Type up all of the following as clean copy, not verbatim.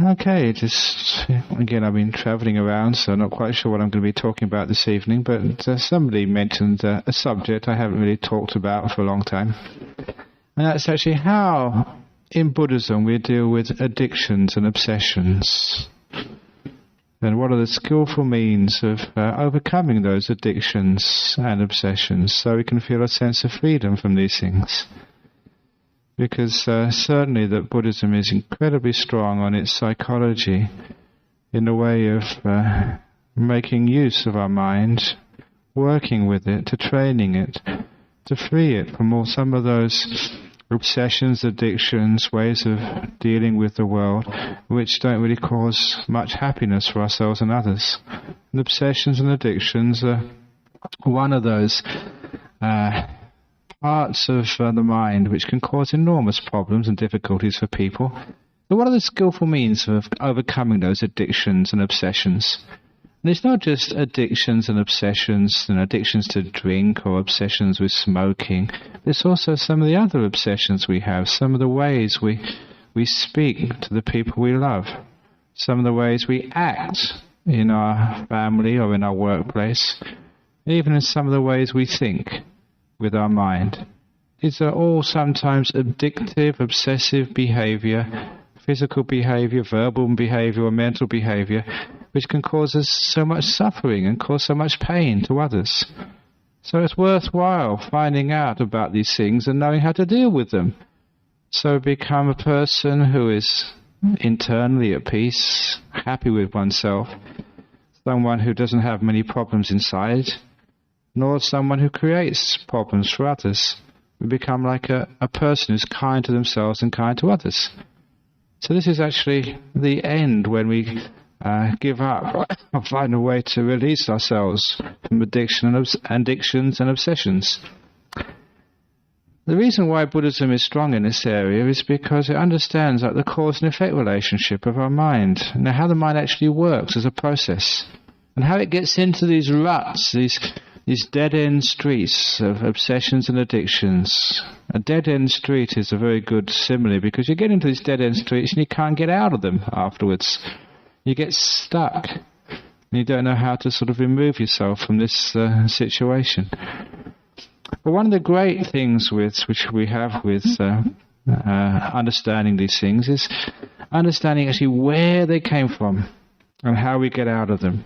Okay, just again, I've been travelling around, so I'm not quite sure what I'm going to be talking about this evening, but somebody mentioned a subject I haven't really talked about for a long time, and that's actually how in Buddhism we deal with addictions and obsessions, and what are the skillful means of overcoming those addictions and obsessions so we can feel a sense of freedom from these things. Because certainly that Buddhism is incredibly strong on its psychology in the way of making use of our mind, working with it, to training it, to free it from some of those obsessions, addictions, ways of dealing with the world which don't really cause much happiness for ourselves and others. And obsessions and addictions are one of those parts of the mind which can cause enormous problems and difficulties for people. But what are the skillful means of overcoming those addictions and obsessions? And it's not just addictions and obsessions, addictions to drink or obsessions with smoking. It's also some of the other obsessions we have, some of the ways we speak to the people we love, some of the ways we act in our family or in our workplace, even in some of the ways we think with our mind. These are all sometimes addictive, obsessive behaviour, physical behaviour, verbal behaviour or mental behaviour, which can cause us so much suffering and cause so much pain to others. So it's worthwhile finding out about these things and knowing how to deal with them. So become a person who is internally at peace, happy with oneself, someone who doesn't have many problems inside, nor someone who creates problems for others. We become like a person who's kind to themselves and kind to others. So this is actually the end when we give up or find a way to release ourselves from addictions and obsessions. The reason why Buddhism is strong in this area is because it understands the cause and effect relationship of our mind, and how the mind actually works as a process, and how it gets into these ruts, these dead-end streets of obsessions and addictions. A dead-end street is a very good simile, because you get into these dead-end streets and you can't get out of them afterwards. You get stuck, and you don't know how to sort of remove yourself from this situation. But one of the great things which we have with understanding these things is understanding actually where they came from and how we get out of them.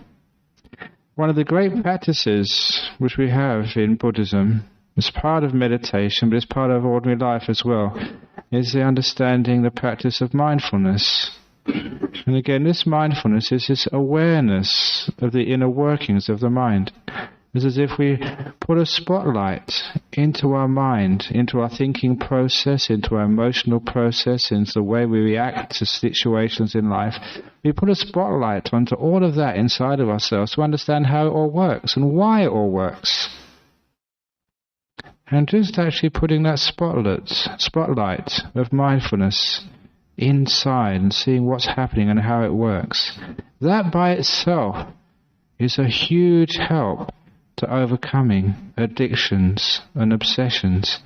One of the great practices which we have in Buddhism, as part of meditation, but as part of ordinary life as well, is the understanding, the practice of mindfulness. And again, this mindfulness is this awareness of the inner workings of the mind. It's as if we put a spotlight into our mind, into our thinking process, into our emotional process, into the way we react to situations in life. We put a spotlight onto all of that inside of ourselves to understand how it all works and why it all works. And just actually putting that spotlight of mindfulness inside and seeing what's happening and how it works, that by itself is a huge help to overcoming addictions and obsessions.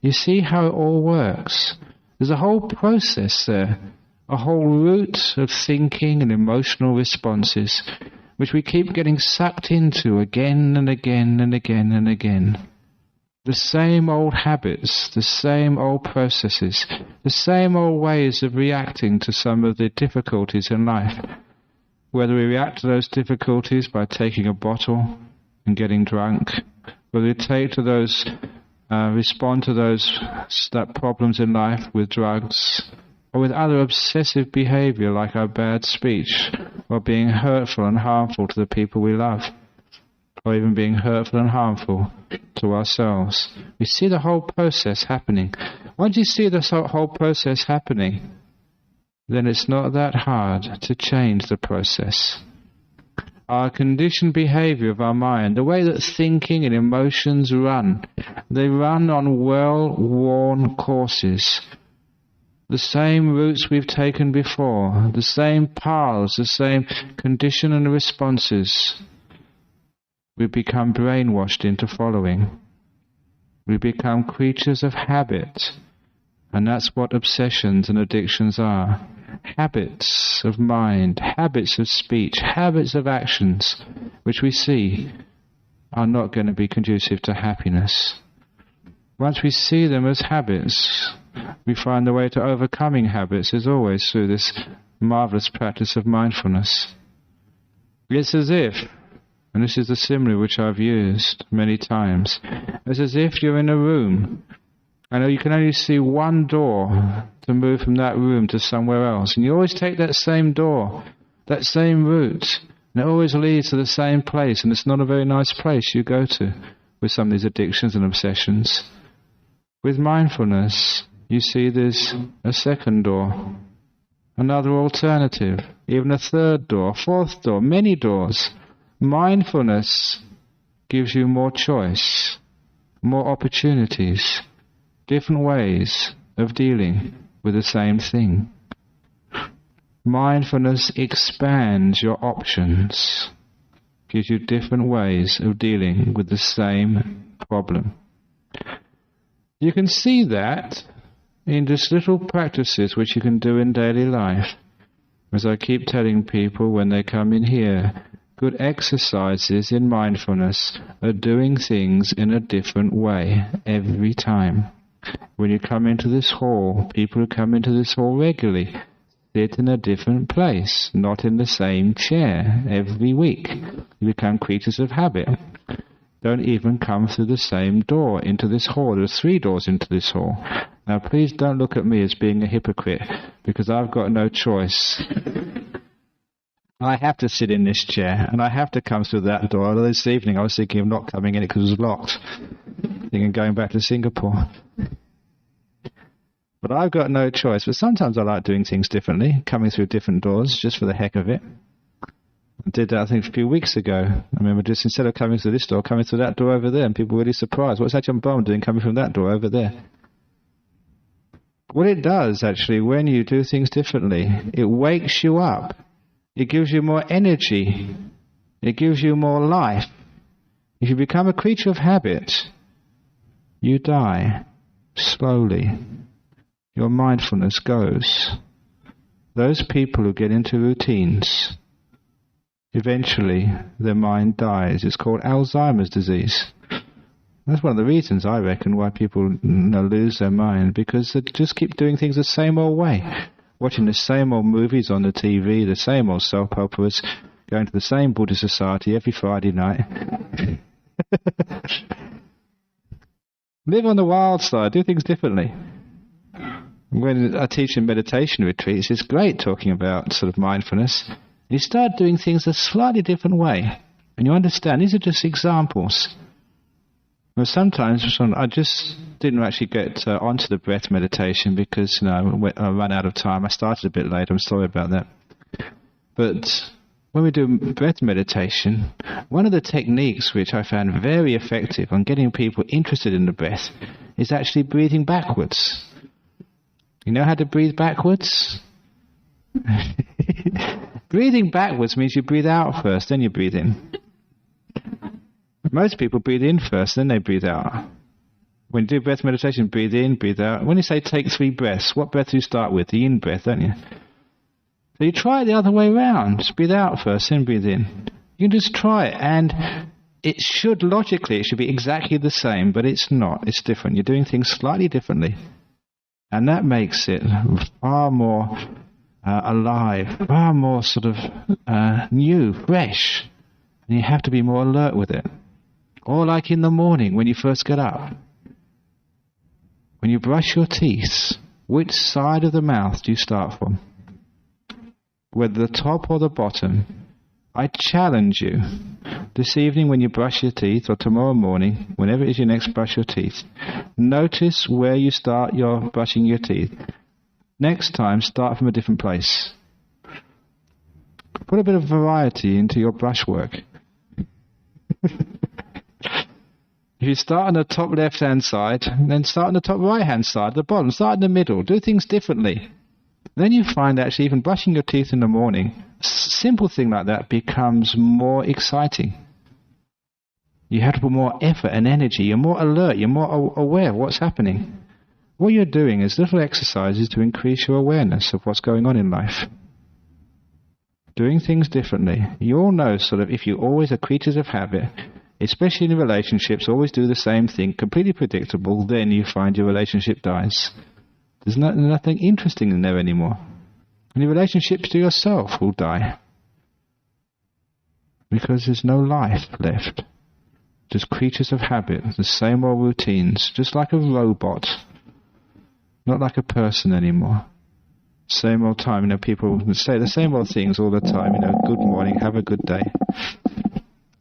You see how it all works. There's a whole process there, a whole route of thinking and emotional responses, which we keep getting sucked into again and again and again and again. The same old habits, the same old processes, the same old ways of reacting to some of the difficulties in life. Whether we react to those difficulties by taking a bottle and getting drunk, whether we respond to those problems in life with drugs, or with other obsessive behavior like our bad speech, or being hurtful and harmful to the people we love, or even being hurtful and harmful to ourselves. We see the whole process happening. Once you see this whole process happening, then it's not that hard to change the process. Our conditioned behavior of our mind, the way that thinking and emotions run, they run on well-worn courses. The same routes we've taken before, the same paths, the same condition and responses. We become brainwashed into following. We become creatures of habit, and that's what obsessions and addictions are. habits of mind, habits of speech, habits of actions, which we see are not going to be conducive to happiness. Once we see them as habits, we find the way to overcoming habits is always through this marvelous practice of mindfulness. It's as if, and this is the simile which I've used many times, it's as if you're in a room, and you can only see one door to move from that room to somewhere else. And you always take that same door, that same route, and it always leads to the same place, and it's not a very nice place you go to with some of these addictions and obsessions. With mindfulness, you see there's a second door, another alternative, even a third door, fourth door, many doors. Mindfulness gives you more choice, more opportunities, different ways of dealing with the same thing. Mindfulness expands your options, gives you different ways of dealing with the same problem. You can see that in just little practices which you can do in daily life. As I keep telling people when they come in here, good exercises in mindfulness are doing things in a different way every time. When you come into this hall, people who come into this hall regularly sit in a different place, not in the same chair every week. You become creatures of habit. Don't even come through the same door into this hall. There are 3 doors into this hall. Now please don't look at me as being a hypocrite, because I've got no choice. I have to sit in this chair, and I have to come through that door. Although this evening I was thinking of not coming in it because it was locked. Thinking of going back to Singapore. But I've got no choice. But sometimes I like doing things differently, coming through different doors, just for the heck of it. I did that, I think, a few weeks ago. I remember just instead of coming through this door, coming through that door over there, and people were really surprised. What's Ajahn Brahm doing coming from that door over there? What it does, actually, when you do things differently, it wakes you up. It gives you more energy. It gives you more life. If you become a creature of habit, you die slowly. Your mindfulness goes. Those people who get into routines, eventually their mind dies. It's called Alzheimer's disease. That's one of the reasons, I reckon, why people lose their mind, because they just keep doing things the same old way. Watching the same old movies on the TV, the same old soap operas, going to the same Buddhist society every Friday night. Live on the wild side, do things differently. When I teach in meditation retreats, it's great talking about sort of mindfulness. You start doing things a slightly different way, and you understand these are just examples. Well, sometimes I just didn't actually get onto the breath meditation because I ran out of time. I started a bit late. I'm sorry about that. But when we do breath meditation, one of the techniques which I found very effective on getting people interested in the breath is actually breathing backwards. You know how to breathe backwards? Breathing backwards means you breathe out first, then you breathe in. Most people breathe in first, then they breathe out. When you do breath meditation, breathe in, breathe out. When you say take 3 breaths, what breath do you start with? The in breath, don't you? So you try it the other way around. Just breathe out first, then breathe in. You can just try it, and it should be exactly the same, but it's not. It's different. You're doing things slightly differently. And that makes it far more alive, far more sort of new, fresh. And you have to be more alert with it. Or like in the morning when you first get up. When you brush your teeth, which side of the mouth do you start from? Whether the top or the bottom, I challenge you, this evening when you brush your teeth, or tomorrow morning, whenever it is you next brush your teeth, notice where you start your brushing your teeth. Next time, start from a different place. Put a bit of variety into your brushwork. If you start on the top left-hand side, then start on the top right-hand side, the bottom, start in the middle, do things differently. Then you find actually even brushing your teeth in the morning, a simple thing like that becomes more exciting. You have to put more effort and energy, you're more alert, you're more aware of what's happening. What you're doing is little exercises to increase your awareness of what's going on in life. Doing things differently. You all know sort of if you always are creatures of habit, especially in relationships, always do the same thing, completely predictable, then you find your relationship dies. There's nothing interesting in there anymore. And your relationships to yourself will die. Because there's no life left. Just creatures of habit, the same old routines, just like a robot. Not like a person anymore. Same old time, people say the same old things all the time, good morning, have a good day.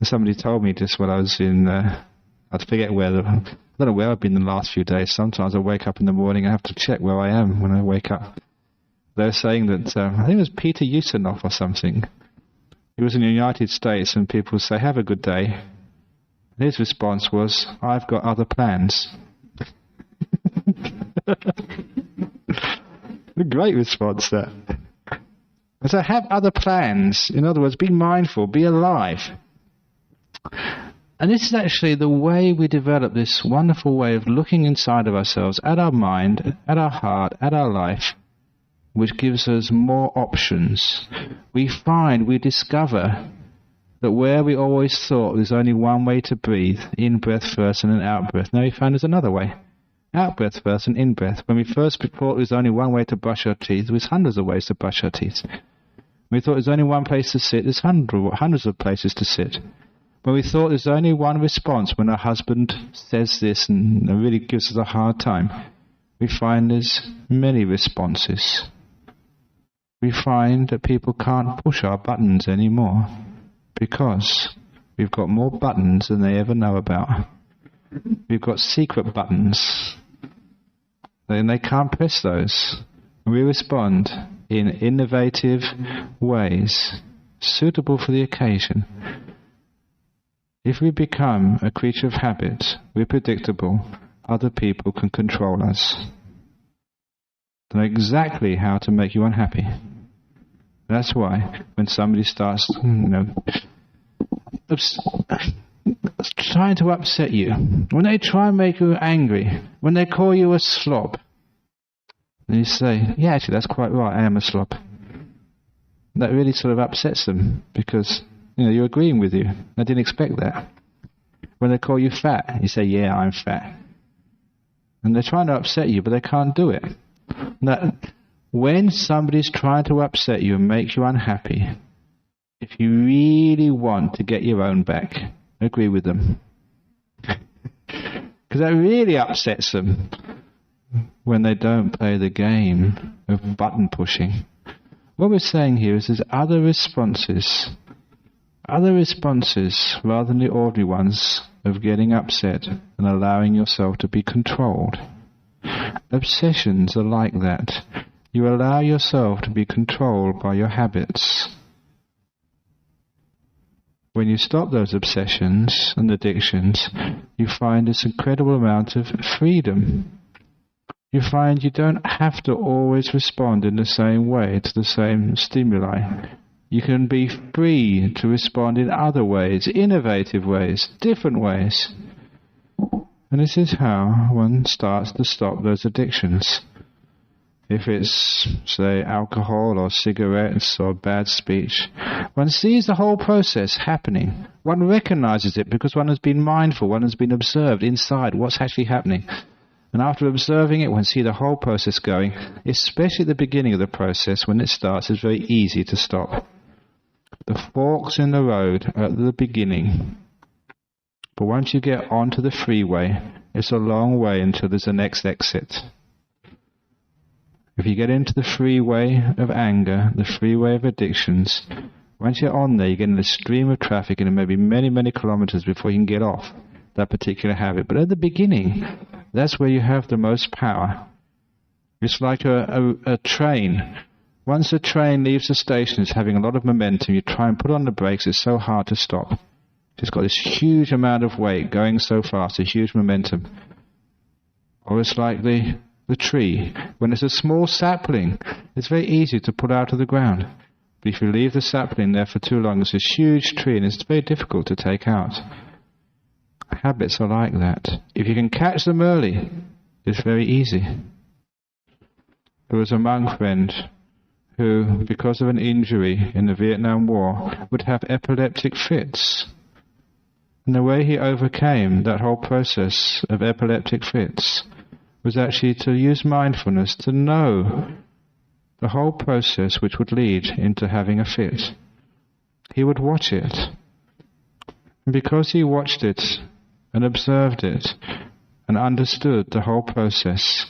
Somebody told me just when I was in, I forget where, I don't know where I've been the last few days. Sometimes I wake up in the morning and I have to check where I am when I wake up. They were saying that, I think it was Peter Ustinov or something. He was in the United States and people would say, have a good day. And his response was, I've got other plans. A great response, that. So have other plans. In other words, be mindful, be alive. And this is actually the way we develop this wonderful way of looking inside of ourselves, at our mind, at our heart, at our life, which gives us more options. We discover that where we always thought there's only one way to breathe, in-breath first and then out-breath, now we find there's another way. Out-breath first and in-breath. When we first thought there was only one way to brush our teeth, there was hundreds of ways to brush our teeth. When we thought there's only one place to sit, there's hundreds of places to sit. When we thought there's only one response when our husband says this and really gives us a hard time, we find there's many responses. We find that people can't push our buttons anymore because we've got more buttons than they ever know about. We've got secret buttons. And they can't press those. We respond in innovative ways, suitable for the occasion. If we become a creature of habit, we're predictable, other people can control us. They know exactly how to make you unhappy. That's why when somebody starts, trying to upset you, when they try and make you angry, when they call you a slob, and you say, yeah, actually, that's quite right, I am a slob. That really sort of upsets them because, you're agreeing with you. I didn't expect that. When they call you fat, you say, yeah, I'm fat. And they're trying to upset you, but they can't do it. Now, when somebody's trying to upset you and make you unhappy, if you really want to get your own back, agree with them. Because that really upsets them when they don't play the game of button pushing. What we're saying here is there's other responses rather than the ordinary ones of getting upset and allowing yourself to be controlled. Obsessions are like that. You allow yourself to be controlled by your habits. When you stop those obsessions and addictions, you find this incredible amount of freedom. You find you don't have to always respond in the same way to the same stimuli. You can be free to respond in other ways, innovative ways, different ways. And this is how one starts to stop those addictions. If it's, say, alcohol or cigarettes or bad speech, one sees the whole process happening. One recognizes it because one has been mindful, one has been observed inside what's actually happening. And after observing it, one sees the whole process going, especially at the beginning of the process. When it starts, it's very easy to stop. The forks in the road are at the beginning. But once you get onto the freeway, it's a long way until there's a next exit. If you get into the freeway of anger, the freeway of addictions, once you're on there, you get in a stream of traffic and it may be many, many kilometers before you can get off that particular habit. But at the beginning, that's where you have the most power. It's like a train. Once a train leaves the station, it's having a lot of momentum. You try and put on the brakes, it's so hard to stop. It's got this huge amount of weight going so fast, a huge momentum. Or it's like the tree. When it's a small sapling, it's very easy to pull out of the ground. But if you leave the sapling there for too long, it's this huge tree and it's very difficult to take out. Habits are like that. If you can catch them early, It's very easy. There was a monk friend who, because of an injury in the Vietnam War, would have epileptic fits. And the way he overcame that whole process of epileptic fits was actually to use mindfulness to know the whole process which would lead into having a fit. He would watch it. And because he watched it and observed it and understood the whole process,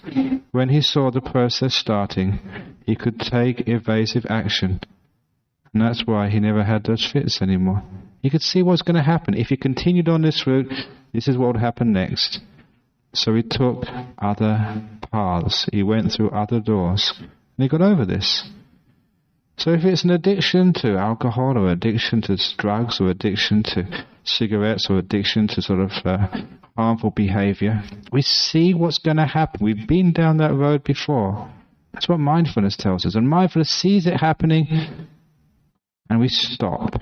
when he saw the process starting, he could take evasive action. And that's why he never had those fits anymore. He could see what's going to happen. If he continued on this route, this is what would happen next. So he took other paths. He went through other doors. And he got over this. So if it's an addiction to alcohol or addiction to drugs or addiction to cigarettes or addiction to sort of harmful behavior, we see what's going to happen. We've been down that road before. That's what mindfulness tells us. And mindfulness sees it happening and we stop.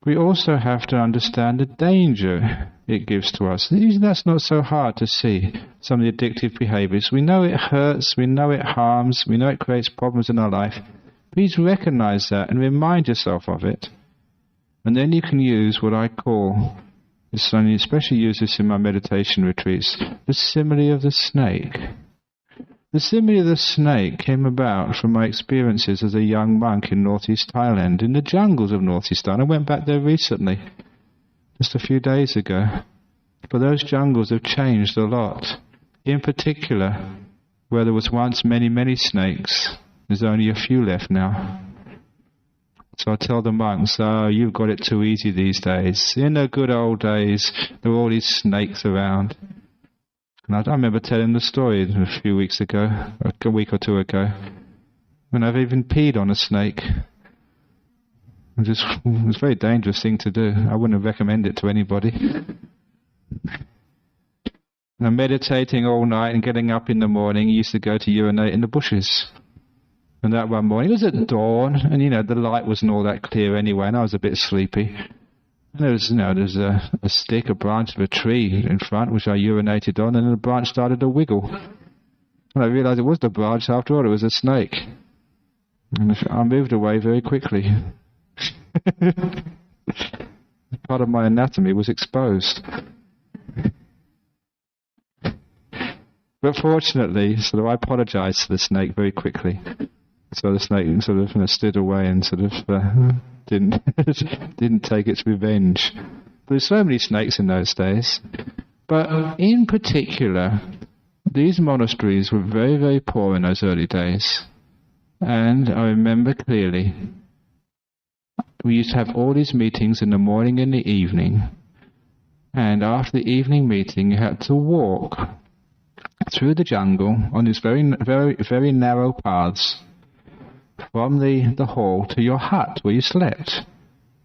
We also have to understand the danger it gives to us. That's not so hard to see, some of the addictive behaviors. We know it hurts, we know it harms, we know it creates problems in our life. Please recognize that and remind yourself of it. And then you can use what I call, I especially use this in my meditation retreats, the simile of the snake. The simile of the snake came about from my experiences as a young monk in northeast Thailand, in the jungles of northeast Thailand. I went back there recently, just a few days ago. But those jungles have changed a lot. In particular, where there was once many, many snakes, there's only a few left now. So I tell the monks, oh, you've got it too easy these days. In the good old days, there were all these snakes around. And I remember telling the story a few weeks ago, a week or two ago, when I've even peed on a snake. It was a very dangerous thing to do. I wouldn't recommend it to anybody. And I'm meditating all night and getting up in the morning. I used to go to urinate in the bushes. And that one morning, it was at dawn, and the light wasn't all that clear anyway, and I was a bit sleepy. And there was a stick, a branch of a tree in front, which I urinated on, and the branch started to wiggle. And I realized it was the branch after all, it was a snake. And I moved away very quickly. Part of my anatomy was exposed. But fortunately, I apologized to the snake very quickly. So the snake sort of stood away and sort of didn't take its revenge. There's so many snakes in those days. But in particular, these monasteries were very, very poor in those early days. And I remember clearly, we used to have all these meetings in the morning and the evening. And after the evening meeting, you had to walk through the jungle on these very, very, very narrow paths from the hall to your hut where you slept.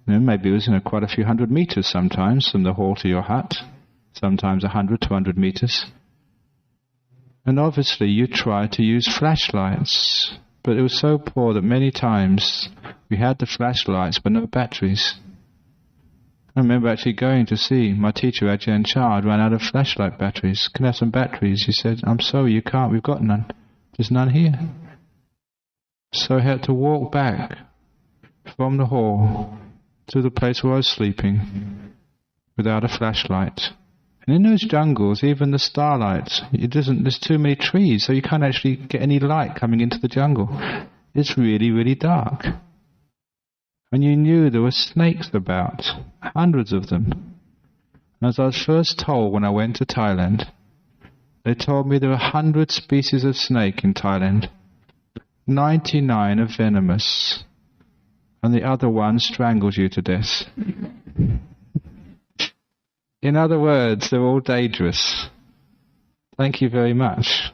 Maybe it was quite a few hundred meters sometimes from the hall to your hut, sometimes 100, 200 meters. And obviously you tried to use flashlights, but it was so poor that many times we had the flashlights but no batteries. I remember actually going to see my teacher, Ajahn Brahm. I'd run out of flashlight batteries. Can I have some batteries? He said, I'm sorry, you can't. We've got none. There's none here. So I had to walk back from the hall to the place where I was sleeping without a flashlight. And in those jungles, even the starlight, there's too many trees, so you can't actually get any light coming into the jungle. It's really, really dark. And you knew there were snakes about, hundreds of them. And as I was first told when I went to Thailand, they told me there were 100 species of snake in Thailand. 99 are venomous, and the other one strangles you to death. In other words, they're all dangerous. Thank you very much.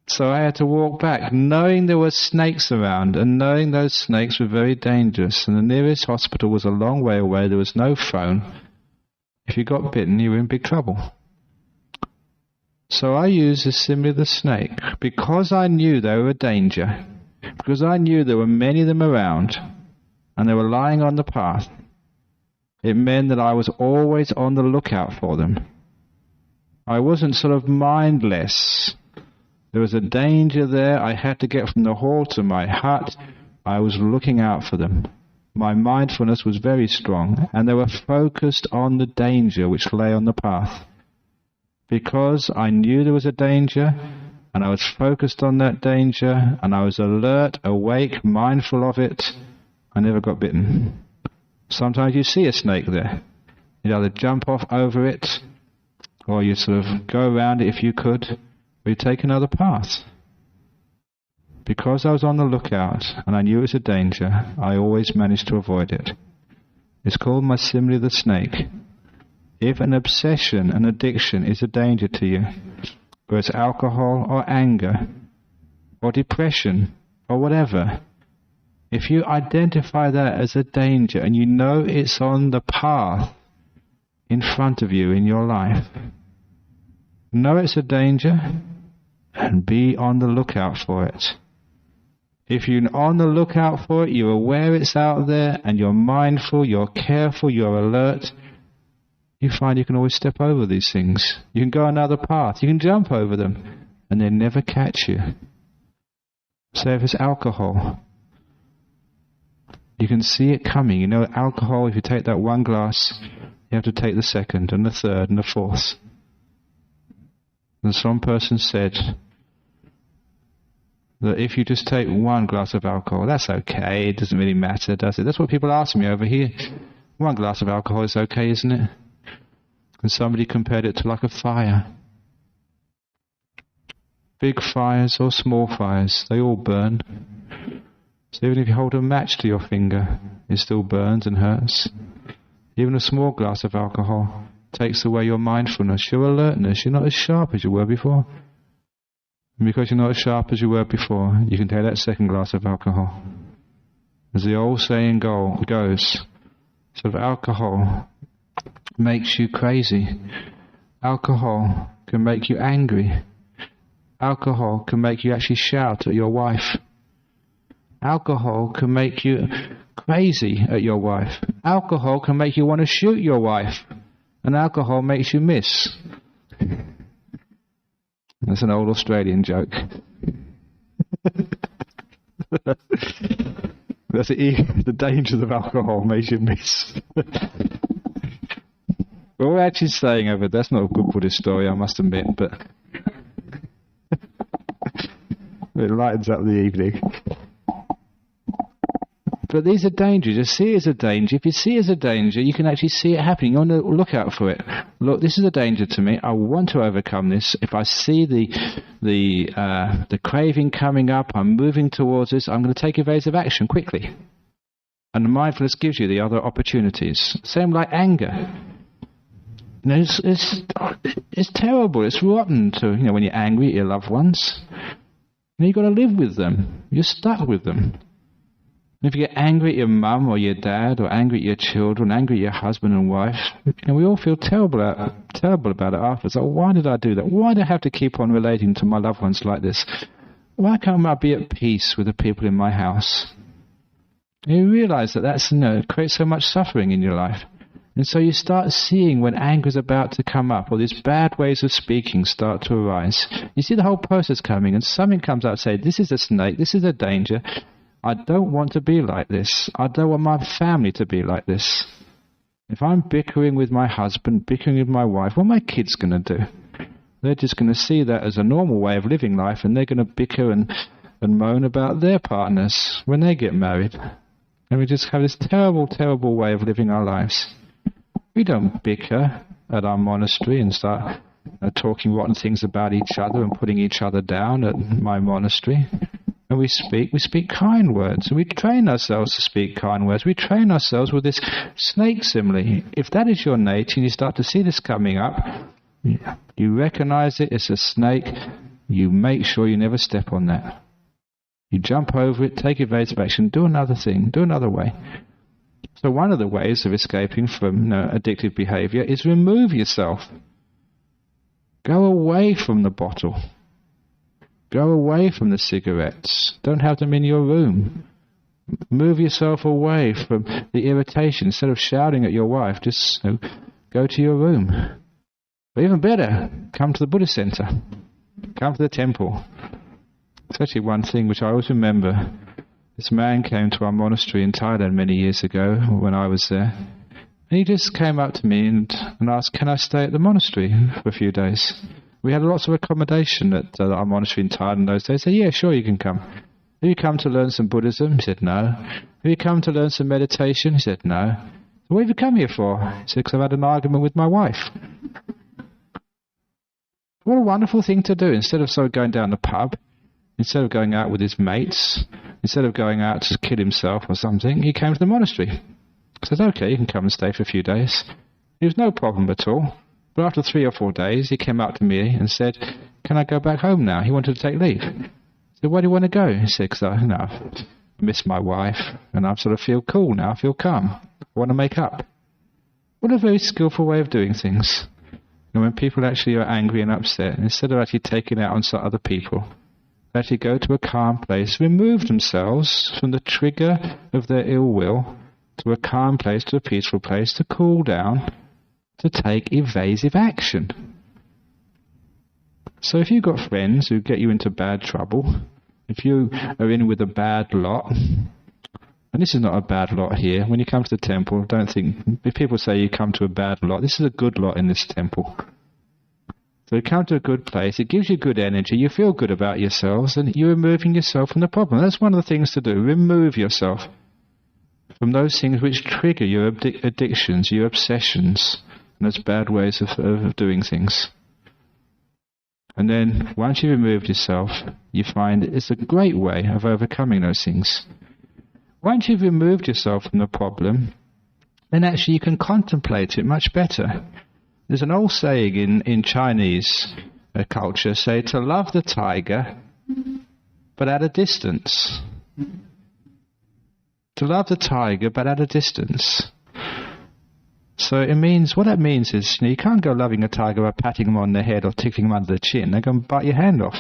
So I had to walk back, knowing there were snakes around, and knowing those snakes were very dangerous, and the nearest hospital was a long way away. There was no phone. If you got bitten, you were in big trouble. So I used the simile of the snake, because I knew they were a danger, because I knew there were many of them around, and they were lying on the path. It meant that I was always on the lookout for them. I wasn't sort of mindless. There was a danger there. I had to get from the hall to my hut. I was looking out for them. My mindfulness was very strong, and they were focused on the danger which lay on the path. Because I knew there was a danger, and I was focused on that danger, and I was alert, awake, mindful of it, I never got bitten. Sometimes you see a snake there. You'd either jump off over it, or you sort of go around it if you could, or you take another path. Because I was on the lookout, and I knew it was a danger, I always managed to avoid it. It's called my simile of the snake. If an obsession, an addiction, is a danger to you, whether it's alcohol or anger or depression or whatever, if you identify that as a danger and you know it's on the path in front of you in your life, know it's a danger and be on the lookout for it. If you're on the lookout for it, you're aware it's out there and you're mindful, you're careful, you're alert, you find you can always step over these things. You can go another path. You can jump over them and they never catch you. So if it's alcohol, you can see it coming. You know, alcohol, if you take that one glass, you have to take the second and the third and the fourth. And some person said that if you just take one glass of alcohol, that's okay, it doesn't really matter, does it? That's what people ask me over here. One glass of alcohol is okay, isn't it? And somebody compared it to like a fire. Big fires or small fires, they all burn. So even if you hold a match to your finger, it still burns and hurts. Even a small glass of alcohol takes away your mindfulness, your alertness. You're not as sharp as you were before. And because you're not as sharp as you were before, you can take that second glass of alcohol. As the old saying goes, sort of alcohol makes you crazy. Alcohol can make you angry. Alcohol can make you actually shout at your wife. Alcohol can make you crazy at your wife. Alcohol can make you want to shoot your wife. And alcohol makes you miss. That's an old Australian joke. That's the dangers of alcohol makes you miss. What we're actually saying over that's not a good Buddhist story, I must admit, but it lightens up the evening. But these are dangers. You see it as a danger. If you see it as a danger, you can actually see it happening. You're on the lookout for it. Look, this is a danger to me. I want to overcome this. If I see the craving coming up, I'm moving towards this, I'm going to take evasive action quickly. And the mindfulness gives you the other opportunities. Same like anger. You know, it's terrible. It's rotten to, when you're angry at your loved ones. You've got to live with them. You're stuck with them. And if you get angry at your mum or your dad, or angry at your children, angry at your husband and wife, we all feel terrible about it afterwards. Like, why did I do that? Why do I have to keep on relating to my loved ones like this? Why can't I be at peace with the people in my house? And you realize that's it creates so much suffering in your life. And so you start seeing when anger is about to come up, or these bad ways of speaking start to arise. You see the whole process coming, and something comes out saying, this is a snake, this is a danger. I don't want to be like this. I don't want my family to be like this. If I'm bickering with my husband, bickering with my wife, what are my kids going to do? They're just going to see that as a normal way of living life, and they're going to bicker and moan about their partners when they get married. And we just have this terrible, terrible way of living our lives. We don't bicker at our monastery and start talking rotten things about each other and putting each other down at my monastery. And we speak kind words. And we train ourselves to speak kind words. We train ourselves with this snake simile. If that is your nature and you start to see this coming up, you recognize it, it's a snake, you make sure you never step on that. You jump over it, take evasive action, do another thing, do another way. So one of the ways of escaping from addictive behavior is remove yourself. Go away from the bottle. Go away from the cigarettes. Don't have them in your room. Move yourself away from the irritation. Instead of shouting at your wife, just go to your room. But even better, come to the Buddhist center. Come to the temple. It's actually one thing which I always remember. This man came to our monastery in Thailand many years ago when I was there. And he just came up to me and asked, can I stay at the monastery for a few days? We had lots of accommodation at our monastery in Thailand in those days. I said, yeah, sure, you can come. Have you come to learn some Buddhism? He said, no. Have you come to learn some meditation? He said, no. What have you come here for? He said, because I've had an argument with my wife. What a wonderful thing to do. Instead of sort of going down the pub, instead of going out with his mates, instead of going out to kill himself or something, he came to the monastery. I said, okay, you can come and stay for a few days. It was no problem at all. But after 3 or 4 days, he came up to me and said, can I go back home now? He wanted to take leave. I said, why do you want to go? He said, because I miss my wife and I sort of feel cool now, I feel calm. I want to make up. What a very skillful way of doing things. And when people actually are angry and upset, instead of actually taking it out on some other people, they actually go to a calm place, remove themselves from the trigger of their ill will, to a calm place, to a peaceful place, to cool down, to take evasive action. So if you've got friends who get you into bad trouble, if you are in with a bad lot, and this is not a bad lot here, when you come to the temple, don't think, if people say you come to a bad lot, this is a good lot in this temple. So you come to a good place, it gives you good energy, you feel good about yourselves, and you're removing yourself from the problem. That's one of the things to do, remove yourself from those things which trigger your addictions, your obsessions, and those bad ways of doing things. And then, once you've removed yourself, you find it's a great way of overcoming those things. Once you've removed yourself from the problem, then actually you can contemplate it much better. There's an old saying in Chinese culture, say, to love the tiger, but at a distance. To love the tiger, but at a distance. So it means, what that means is, you can't go loving a tiger by patting them on the head or tickling them under the chin. They're going to bite your hand off.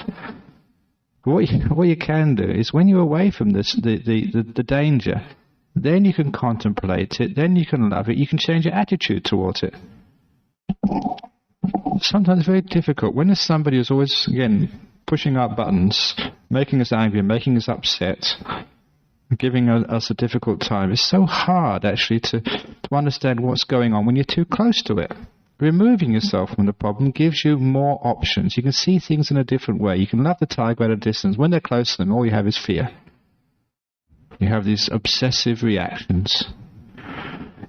What you can do is, when you're away from the danger, then you can contemplate it, then you can love it, you can change your attitude towards it. Sometimes it's very difficult. When there's somebody who's always, again, pushing our buttons, making us angry, making us upset, giving us a difficult time, it's so hard actually to understand what's going on when you're too close to it. Removing yourself from the problem gives you more options. You can see things in a different way. You can love the tiger at a distance. When they're close to them, all you have is fear. You have these obsessive reactions.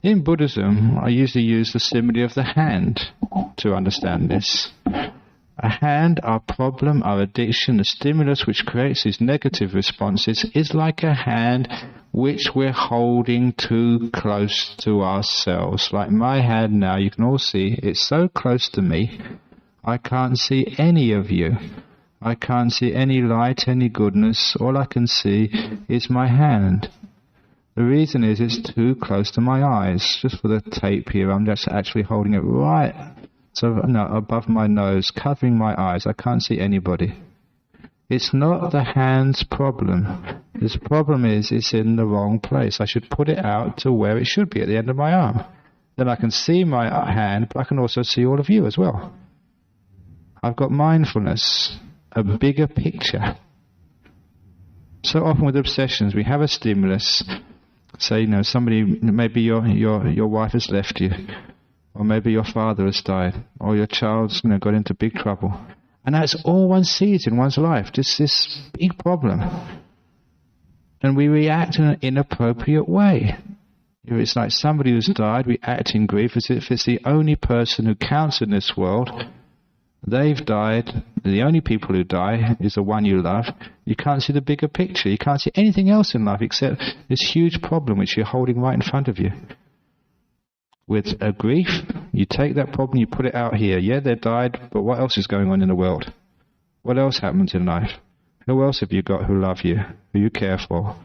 In Buddhism, I usually use the simile of the hand to understand this. A hand, our problem, our addiction, the stimulus which creates these negative responses is like a hand which we're holding too close to ourselves. Like my hand now, you can all see, it's so close to me, I can't see any of you. I can't see any light, any goodness. All I can see is my hand. The reason is it's too close to my eyes. Just for the tape here, I'm just actually holding it right above my nose, covering my eyes. I can't see anybody. It's not the hand's problem. This problem is it's in the wrong place. I should put it out to where it should be, at the end of my arm. Then I can see my hand, but I can also see all of you as well. I've got mindfulness, a bigger picture. So often with obsessions, we have a stimulus. Say, somebody, maybe your wife has left you, or maybe your father has died, or your child's got into big trouble. And that's all one sees in one's life, just this big problem. And we react in an inappropriate way. If it's like somebody who's died, we act in grief as if it's the only person who counts in this world. They've died. The only people who die is the one you love. You can't see the bigger picture. You can't see anything else in life except this huge problem which you're holding right in front of you. With a grief, you take that problem, you put it out here. Yeah, they died, but what else is going on in the world? What else happens in life? Who else have you got who love you, who you care for,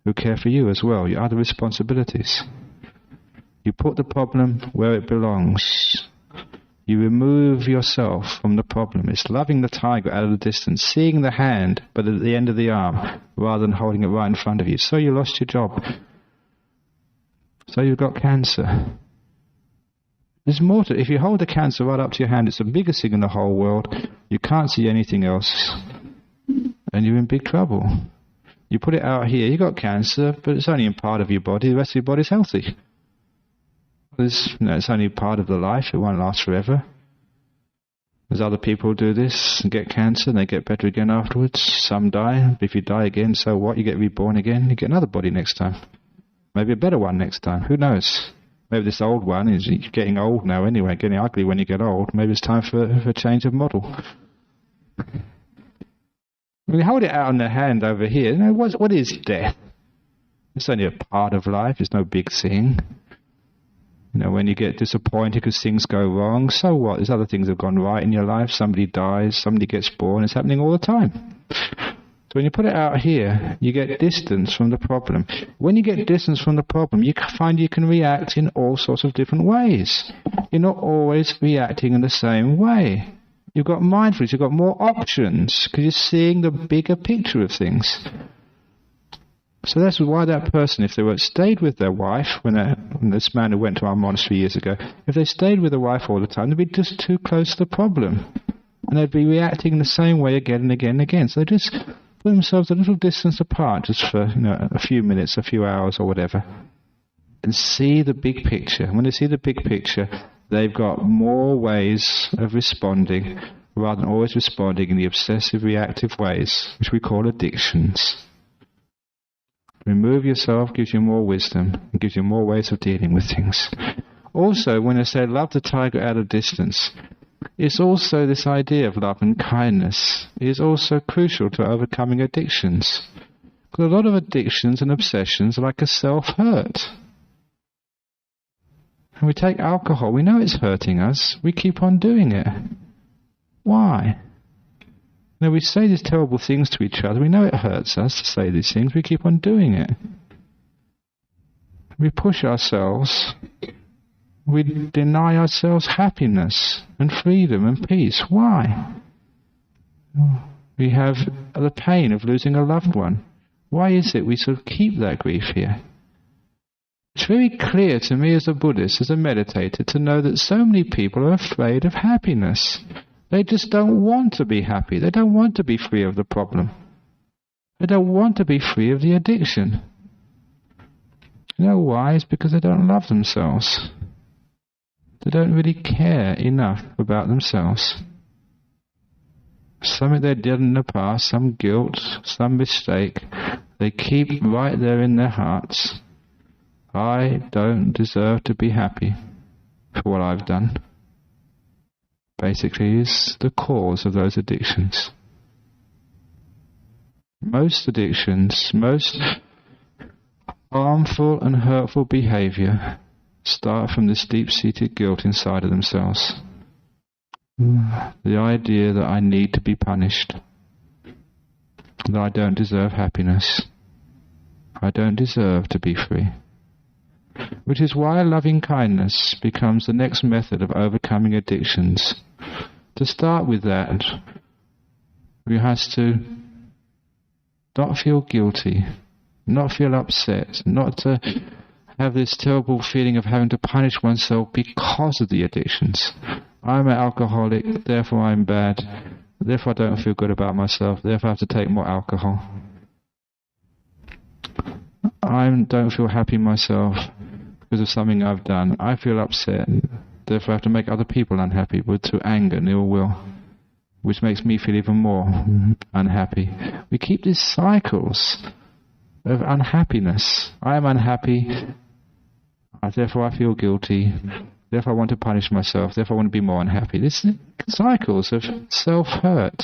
who care for you as well, your other responsibilities? You put the problem where it belongs. You remove yourself from the problem. It's loving the tiger out of the distance, seeing the hand, but at the end of the arm, rather than holding it right in front of you. So you lost your job. So you've got cancer. There's more to it. If you hold the cancer right up to your hand, it's the biggest thing in the whole world. You can't see anything else. And you're in big trouble. You put it out here, you got cancer, but it's only in part of your body. The rest of your body's healthy. It's only part of the life. It won't last forever. There's other people who do this and get cancer and they get better again afterwards. Some die. If you die again, so what? You get reborn again. You get another body next time. Maybe a better one next time. Who knows? Maybe this old one is getting old now anyway, getting ugly when you get old. Maybe it's time for a change of model. When you hold it out on the hand over here, what is death? It's only a part of life. It's no big thing. When you get disappointed because things go wrong, so what? There's other things that have gone right in your life. Somebody dies, somebody gets born. It's happening all the time. So when you put it out here, you get distance from the problem. When you get distance from the problem, you find you can react in all sorts of different ways. You're not always reacting in the same way. You've got mindfulness, you've got more options, because you're seeing the bigger picture of things. So that's why that person, if they were stayed with their wife, when this man who went to our monastery years ago, if they stayed with their wife all the time, they'd be just too close to the problem. And they'd be reacting in the same way again and again and again. So they just put themselves a little distance apart, just for a few minutes, a few hours or whatever, and see the big picture. And when they see the big picture, they've got more ways of responding, rather than always responding in the obsessive, reactive ways, which we call addictions. Remove yourself gives you more wisdom, and gives you more ways of dealing with things. Also, when I say love the tiger at a distance, it's also this idea of love and kindness is also crucial to overcoming addictions. Because a lot of addictions and obsessions are like a self-hurt. And we take alcohol, we know it's hurting us, we keep on doing it. Why? We say these terrible things to each other, we know it hurts us to say these things, we keep on doing it. We push ourselves, we deny ourselves happiness and freedom and peace. Why? We have the pain of losing a loved one. Why is it we sort of keep that grief here? It's very clear to me as a Buddhist, as a meditator, to know that so many people are afraid of happiness. They just don't want to be happy. They don't want to be free of the problem. They don't want to be free of the addiction. You know why? It's because they don't love themselves. They don't really care enough about themselves. Something they did in the past, some guilt, some mistake, they keep right there in their hearts. I don't deserve to be happy for what I've done. Basically is the cause of those addictions. Most addictions, most harmful and hurtful behaviour start from this deep-seated guilt inside of themselves. The idea that I need to be punished, that I don't deserve happiness, I don't deserve to be free. Which is why loving kindness becomes the next method of overcoming addictions. To start with that, we have to not feel guilty, not feel upset, not to have this terrible feeling of having to punish oneself because of the addictions. I'm an alcoholic, therefore I'm bad, therefore I don't feel good about myself, therefore I have to take more alcohol. I don't feel happy myself because of something I've done. I feel upset, therefore I have to make other people unhappy through anger and ill will, which makes me feel even more unhappy. We keep these cycles of unhappiness. I am unhappy, therefore I feel guilty, therefore I want to punish myself, therefore I want to be more unhappy. These cycles of self-hurt.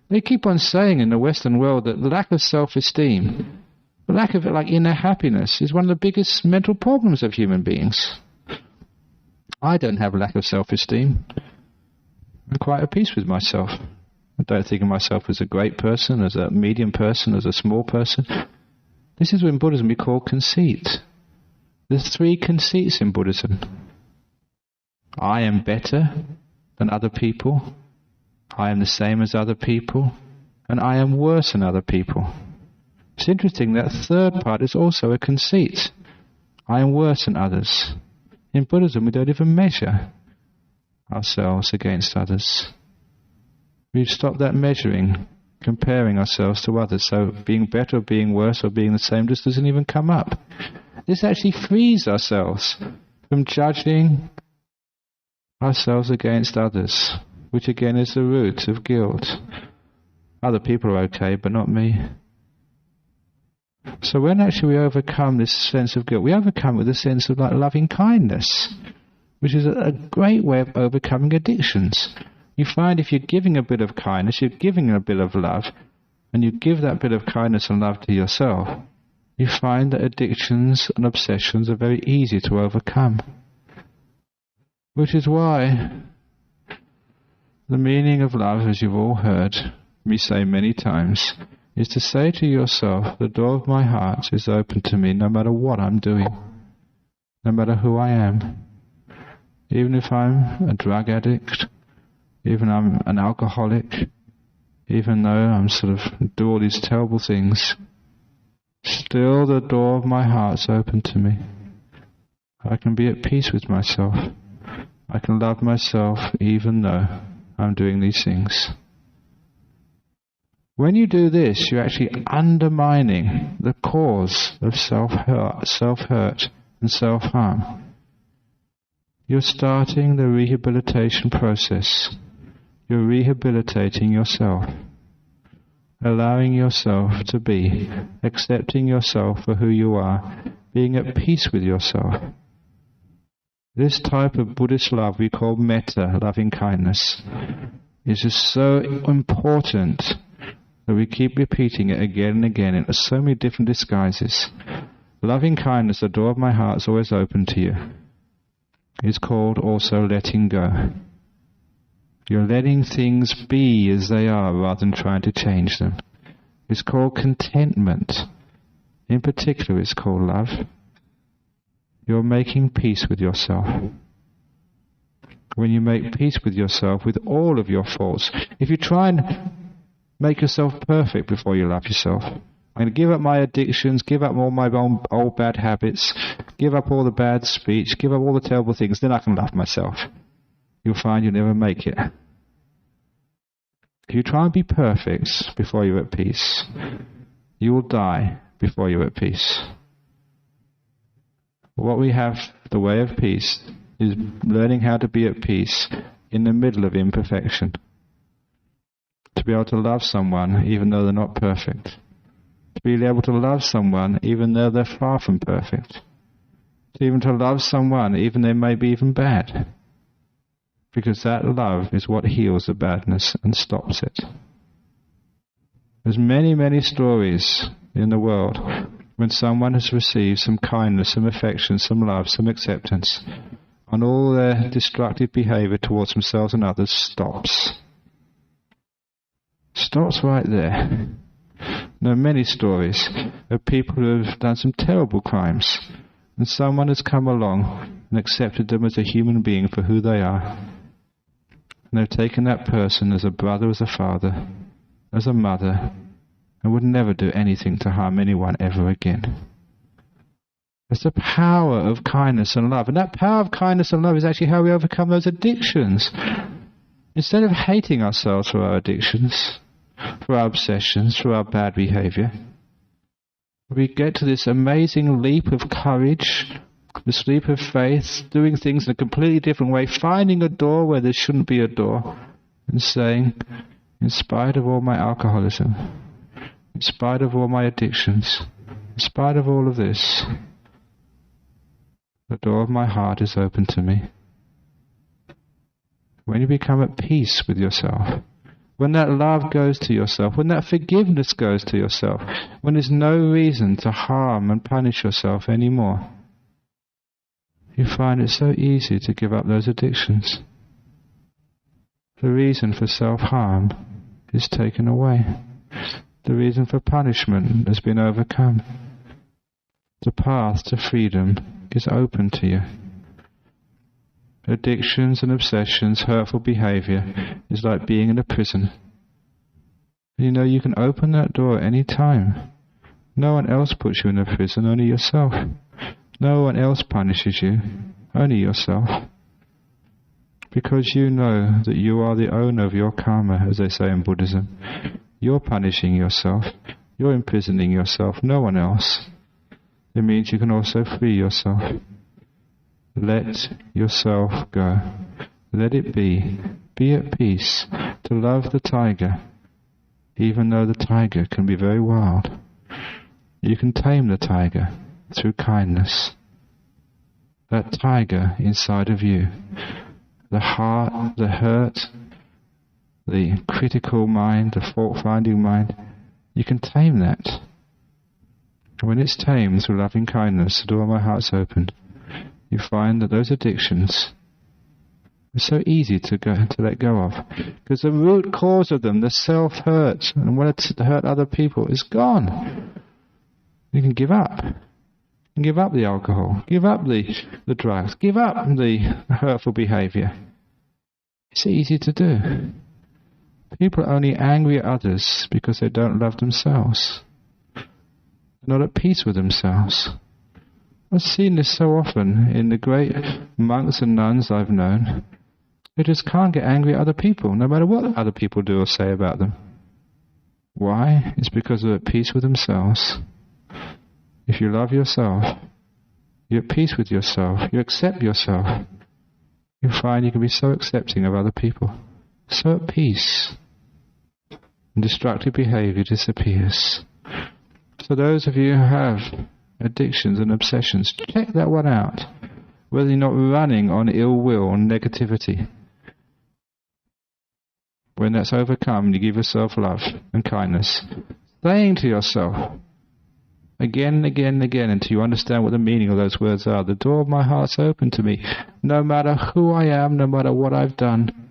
They keep on saying in the Western world that the lack of self-esteem, the lack of inner happiness is one of the biggest mental problems of human beings. I don't have a lack of self-esteem. I'm quite at peace with myself. I don't think of myself as a great person, as a medium person, as a small person. This is what in Buddhism we call conceit. There's 3 conceits in Buddhism. I am better than other people. I am the same as other people. And I am worse than other people. It's interesting that third part is also a conceit. I am worse than others. In Buddhism, we don't even measure ourselves against others. We've stopped that measuring, comparing ourselves to others. So being better or being worse or being the same just doesn't even come up. This actually frees ourselves from judging ourselves against others, which again is the root of guilt. Other people are okay, but not me. So when actually we overcome this sense of guilt, we overcome it with a sense of loving kindness, which is a great way of overcoming addictions. You find if you're giving a bit of kindness, you're giving a bit of love, and you give that bit of kindness and love to yourself, you find that addictions and obsessions are very easy to overcome. Which is why the meaning of love, as you've all heard me say many times, is to say to yourself, the door of my heart is open to me no matter what I'm doing, no matter who I am. Even if I'm a drug addict, even I'm an alcoholic, even though I'm do all these terrible things, still the door of my heart's open to me. I can be at peace with myself. I can love myself even though I'm doing these things. When you do this, you're actually undermining the cause of self-hurt and self-harm. You're starting the rehabilitation process. You're rehabilitating yourself, allowing yourself to be, accepting yourself for who you are, being at peace with yourself. This type of Buddhist love we call metta, loving kindness, is just so important that we keep repeating it again and again in so many different disguises. Loving kindness, the door of my heart is always open to you. It's called also letting go. You're letting things be as they are rather than trying to change them. It's called contentment. In particular, it's called love. You're making peace with yourself. When you make peace with yourself, with all of your faults, if you try and make yourself perfect before you love yourself, I'm going to give up my addictions, give up all my old bad habits, give up all the bad speech, give up all the terrible things, then I can love myself. You'll find you'll never make it. If you try and be perfect before you're at peace, you will die before you're at peace. What we have, the way of peace, is learning how to be at peace in the middle of imperfection. To be able to love someone even though they're not perfect. To be able to love someone even though they're far from perfect. Even to love someone even though they may be even bad. Because that love is what heals the badness and stops it. There's many, many stories in the world when someone has received some kindness, some affection, some love, some acceptance, and all their destructive behavior towards themselves and others stops. Stops right there. There are many stories of people who have done some terrible crimes, and someone has come along and accepted them as a human being for who they are. And they've taken that person as a brother, as a father, as a mother, and would never do anything to harm anyone ever again. It's the power of kindness and love. And that power of kindness and love is actually how we overcome those addictions. Instead of hating ourselves for our addictions, for our obsessions, for our bad behavior, we get to this amazing leap of courage, this leap of faith, doing things in a completely different way, finding a door where there shouldn't be a door, and saying, in spite of all my alcoholism, in spite of all my addictions, in spite of all of this, the door of my heart is open to me. When you become at peace with yourself, when that love goes to yourself, when that forgiveness goes to yourself, when there's no reason to harm and punish yourself anymore, you find it so easy to give up those addictions. The reason for self-harm is taken away. The reason for punishment has been overcome. The path to freedom is open to you. Addictions and obsessions, hurtful behavior, is like being in a prison. You know you can open that door any time. No one else puts you in a prison, only yourself. No one else punishes you, only yourself. Because you know that you are the owner of your karma, as they say in Buddhism. You're punishing yourself. You're imprisoning yourself, no one else. It means you can also free yourself. Let yourself go. Let it be. Be at peace. To love the tiger, even though the tiger can be very wild. You can tame the tiger through kindness. That tiger inside of you, the heart, the hurt, the critical mind, the fault-finding mind, you can tame that. When it's tamed through loving kindness, the door of my heart's opened. You find that those addictions are so easy to let go of, because the root cause of them, the self-hurt and what it's to hurt other people, is gone. You can give up. You can give up the alcohol, give up the drugs, give up the hurtful behaviour. It's easy to do. People are only angry at others because they don't love themselves. They're not at peace with themselves. I've seen this so often in the great monks and nuns I've known. They just can't get angry at other people, no matter what other people do or say about them. Why? It's because they're at peace with themselves. If you love yourself, you're at peace with yourself, you accept yourself, you find you can be so accepting of other people, so at peace, and destructive behaviour disappears. So those of you who have addictions and obsessions, check that one out, whether you're not running on ill will and negativity. When that's overcome, you give yourself love and kindness, saying to yourself, again and again and again, until you understand what the meaning of those words are, the door of my heart's open to me, no matter who I am, no matter what I've done.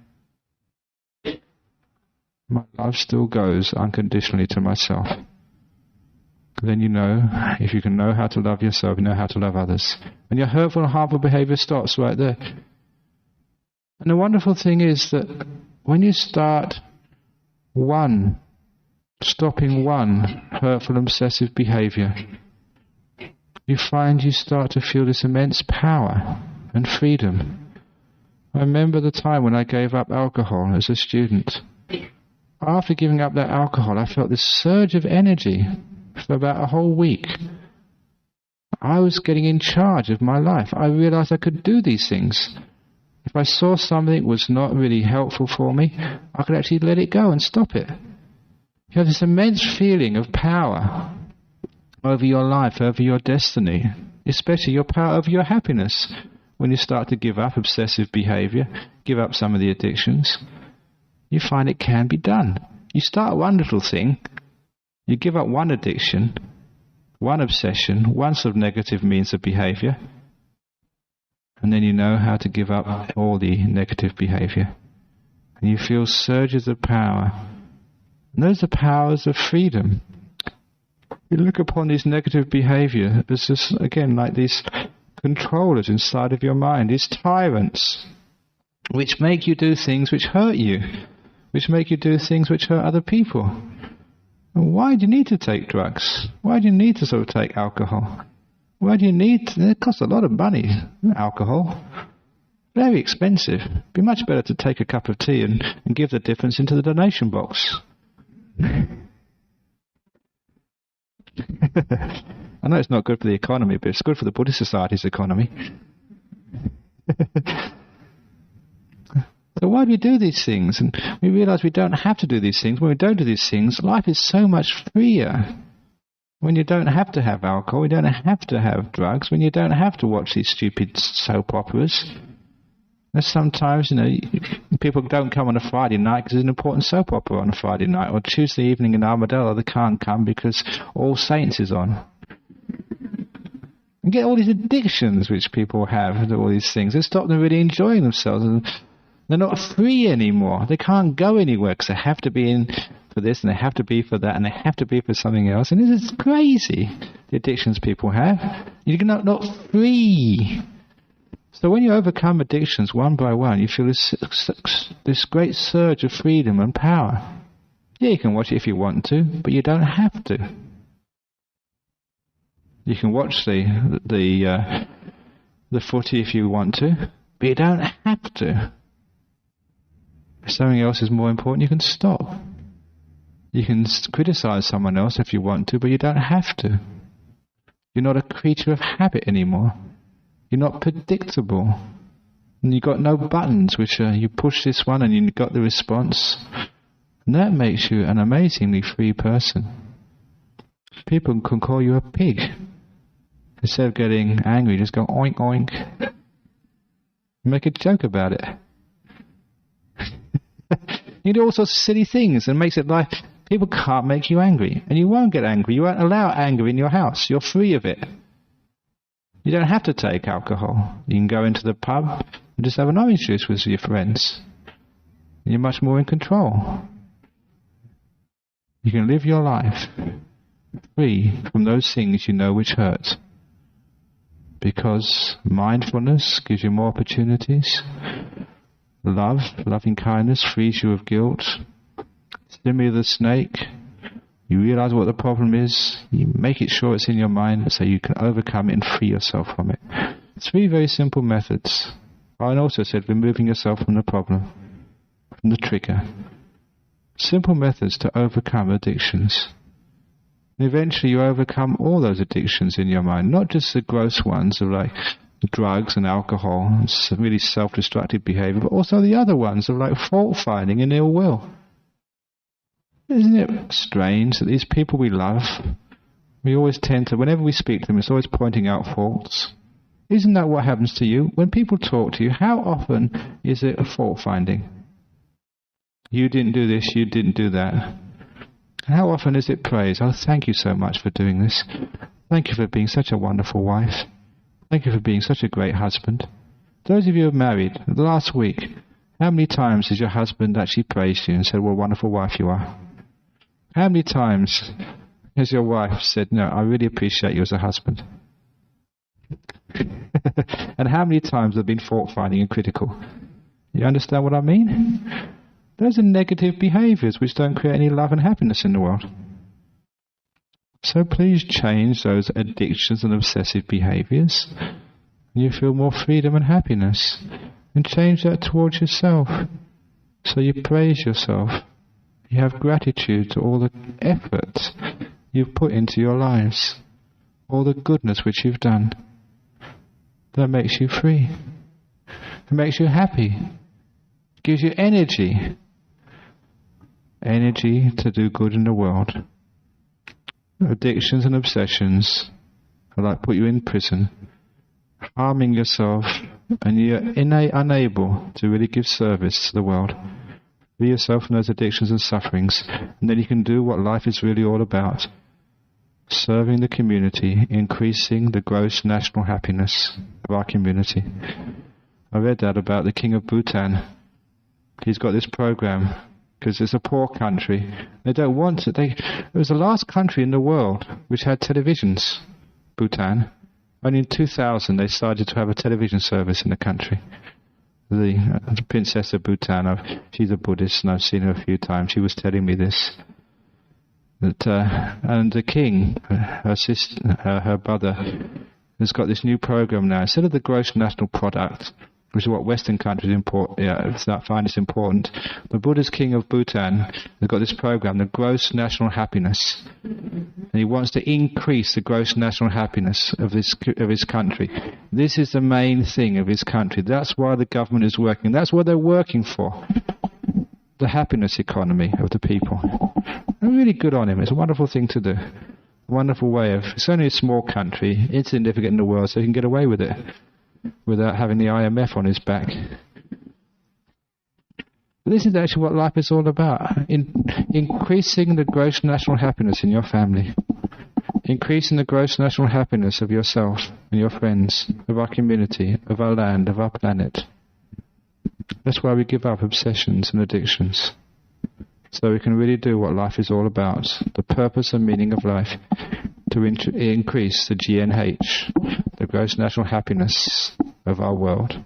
My love still goes unconditionally to myself. Then you know, if you can know how to love yourself, you know how to love others. And your hurtful and harmful behaviour stops right there. And the wonderful thing is that when you start stopping one hurtful and obsessive behaviour, you find you start to feel this immense power and freedom. I remember the time when I gave up alcohol as a student. After giving up that alcohol, I felt this surge of energy for about a whole week. I was getting in charge of my life. I realized I could do these things. If I saw something was not really helpful for me, I could actually let it go and stop it. You have this immense feeling of power over your life, over your destiny, especially your power over your happiness. When you start to give up obsessive behavior, give up some of the addictions, you find it can be done. You start one little thing, you give up one addiction, one obsession, one sort of negative means of behavior, and then you know how to give up all the negative behavior. And you feel surges of power. And those are powers of freedom. You look upon these negative behavior as just, again, like these controllers inside of your mind, these tyrants, which make you do things which hurt you, which make you do things which hurt other people. And why do you need to take drugs? Why do you need to sort of take alcohol? Why do you need to? It costs a lot of money, alcohol. Very expensive. It'd be much better to take a cup of tea and give the difference into the donation box. I know it's not good for the economy, but it's good for the Buddhist Society's economy. So why do we do these things? And we realize we don't have to do these things. When we don't do these things, life is so much freer. When you don't have to have alcohol, you don't have to have drugs, when you don't have to watch these stupid soap operas. And sometimes, people don't come on a Friday night because there's an important soap opera on a Friday night, or Tuesday evening in Armadillo they can't come because All Saints is on. And get all these addictions which people have to all these things. They stop them really enjoying themselves. And they're not free anymore. They can't go anywhere because they have to be in for this, and they have to be for that, and they have to be for something else. And this is crazy, the addictions people have. You're not free. So when you overcome addictions one by one, you feel this great surge of freedom and power. Yeah, you can watch it if you want to, but you don't have to. You can watch the the footy if you want to, but you don't have to. If something else is more important, you can stop. You can criticize someone else if you want to, but you don't have to. You're not a creature of habit anymore. You're not predictable. And you've got no buttons which you push this one and you got the response. And that makes you an amazingly free person. People can call you a pig. Instead of getting angry, just go oink oink. Make a joke about it. You do all sorts of silly things and makes it like people can't make you angry. And you won't get angry. You won't allow anger in your house. You're free of it. You don't have to take alcohol. You can go into the pub and just have an orange juice with your friends. You're much more in control. You can live your life free from those things you know which hurt. Because mindfulness gives you more opportunities. Love, loving kindness, frees you of guilt. Similarly the snake, you realize what the problem is, you make it sure it's in your mind so you can overcome it and free yourself from it. 3 very simple methods. I also said removing yourself from the problem, from the trigger. Simple methods to overcome addictions. And eventually you overcome all those addictions in your mind, not just the gross ones of like drugs and alcohol, and really self-destructive behavior, but also the other ones of like fault-finding and ill will. Isn't it strange that these people we love, we always tend to, whenever we speak to them, it's always pointing out faults? Isn't that what happens to you? When people talk to you, how often is it a fault-finding? You didn't do this, you didn't do that. How often is it praise? Oh, thank you so much for doing this. Thank you for being such a wonderful wife. Thank you for being such a great husband. Those of you who are married, last week, how many times has your husband actually praised you and said, what a wonderful wife you are? How many times has your wife said, no, I really appreciate you as a husband? And how many times have been fault-finding and critical? You understand what I mean? Those are negative behaviours which don't create any love and happiness in the world. So please change those addictions and obsessive behaviours. You feel more freedom and happiness. And change that towards yourself. So you praise yourself. You have gratitude to all the effort you've put into your lives. All the goodness which you've done. That makes you free. It makes you happy. It gives you energy. Energy to do good in the world. Addictions and obsessions are like put you in prison, harming yourself, and you're unable to really give service to the world. Free yourself from those addictions and sufferings, and then you can do what life is really all about. Serving the community, increasing the gross national happiness of our community. I read that about the King of Bhutan. He's got this program, because it's a poor country. They don't want it. It was the last country in the world which had televisions, Bhutan. Only in 2000 they started to have a television service in the country. The Princess of Bhutan, she's a Buddhist and I've seen her a few times. She was telling me this. And the king, her sister, her brother, has got this new program now. Instead of the gross national product, which is what Western countries find is important, the Buddhist king of Bhutan has got this program, the gross national happiness. And he wants to increase the gross national happiness of his country. This is the main thing of his country. That's why the government is working. That's what they're working for. The happiness economy of the people. And really good on him. It's a wonderful thing to do. A wonderful way of... It's only a small country, insignificant in the world, so he can get away with it without having the IMF on his back. But this is actually what life is all about. Increasing the gross national happiness in your family. Increasing the gross national happiness of yourself and your friends, of our community, of our land, of our planet. That's why we give up obsessions and addictions. So we can really do what life is all about. The purpose and meaning of life. To increase the GNH, the gross national happiness of our world.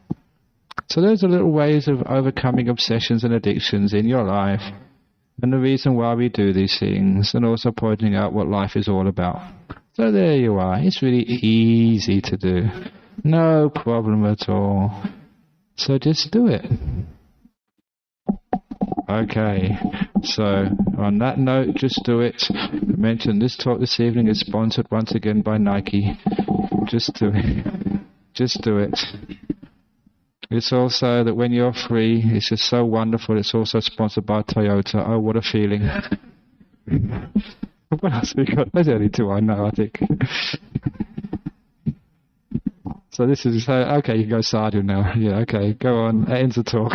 So those are little ways of overcoming obsessions and addictions in your life, and the reason why we do these things, and also pointing out what life is all about. So there you are. It's really easy to do. No problem at all. So just do it. Okay, so on that note, just do it. I mentioned this talk this evening is sponsored once again by Nike. Just do it. Just do it. It's also that when you're free, it's just so wonderful. It's also sponsored by Toyota. Oh, what a feeling. What else have we got? There's only two I know, I think. So this is, okay, you can go Sadhu now. Yeah, okay, go on. That ends the talk.